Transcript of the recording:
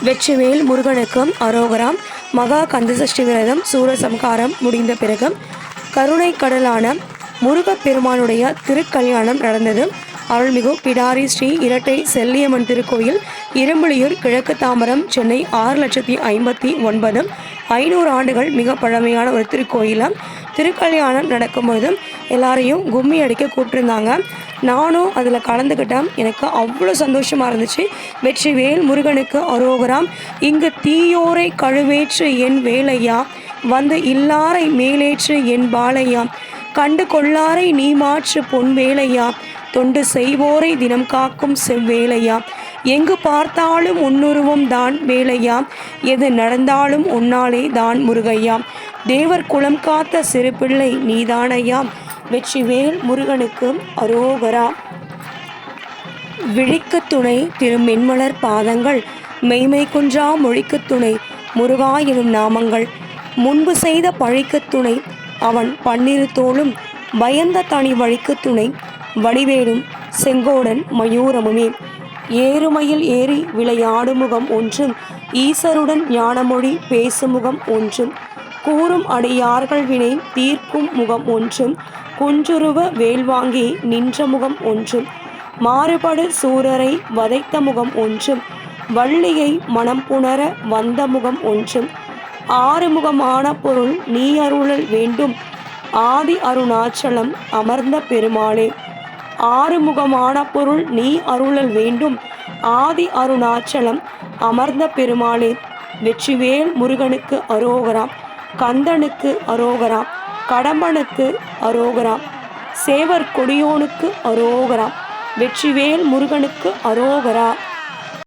வெற்றிவேல் முருகனுக்கும் அரோகராம். மகா கந்தசஷ்டி விரதம் சூரசம்காரம் முடிந்த பிறகு கருணை கடலான முருகப்பெருமானுடைய திருக்கல்யாணம் நடந்தது. அருள்மிகு பிடாரி ஸ்ரீ இரட்டை செல்லியம்மன் திருக்கோயில், இரும்புலியூர், கிழக்கு தாம்பரம், சென்னை 6,59,900 500 ஆண்டுகள் மிக பழமையான ஒரு திருக்கோயிலாம். திருக்கல்யாணம் நடக்கும்போது எல்லாரையும் கும்மி அடிக்க கூப்பிட்டுருந்தாங்க. நானும் அதில் கலந்துக்கிட்டேன். எனக்கு அவ்வளோ சந்தோஷமாக இருந்துச்சு. வெற்றிவேல் முருகனுக்கு அரோகராம். இங்கு தீயோரை கழுவேற்று என் வேலையா, வந்து இல்லாரை மேலேற்று என் பாலையா, கண்டு கொள்ளாரை நீ மாற்று பொன் வேலையா, தொண்டு செய்வோரை தினம் காக்கும் செவ்வேலையா, எங்கு பார்த்தாலும் உன்னுருவம் தான் வேலையா, எது நடந்தாலும் உன்னாலே தான் முருகையா, தேவர் குலம் காத்த சிறு பிள்ளை நீதானையா. வெற்றிவேல் முருகனுக்கு அரோகரா. விழிக்கு துணை திருமென்மலர் பாதங்கள், மெய்மை குன்றா மொழிக்கு துணை முருகா எனும் நாமங்கள், முன்பு செய்த பழிக்கு துணை அவன் பன்னிரு தோளும், பயந்த தனி வழிக்கு துணை வடிவேலும் செங்கோடன் மயூரமுமே. ஏறுமையில் ஏறி விளையாடு முகம் ஒன்றும், ஈசருடன் ஞானமொழி பேசுமுகம் ஒன்றும், கூறும் அடியார்கள் வினை தீர்க்கும் முகம் ஒன்றும், குன்றுருவ வேல்வாங்கி நின்ற முகம் ஒன்றும், மாறுபடு சூரரை வதைத்த முகம் ஒன்றும், வள்ளியை மனம் புணர வந்த முகம் ஒன்றும், ஆறுமுகமான பொருள் நீ அருளல் வேண்டும், ஆதி அருணாச்சலம் அமர்ந்த பெருமாளே. ஆறுமுகமான பொருள் நீ அருளல் வேண்டும், ஆதி அருணாச்சலம் அமர்ந்த பெருமாளே. வெற்றிவேல் முருகனுக்கு அரோகராம். கந்தனுக்கு அரோகராம். கடம்பனுக்கு அரோகராம். சேவர் கொடியோனுக்கு அரோகராம். வெற்றிவேல் முருகனுக்கு அரோகரா.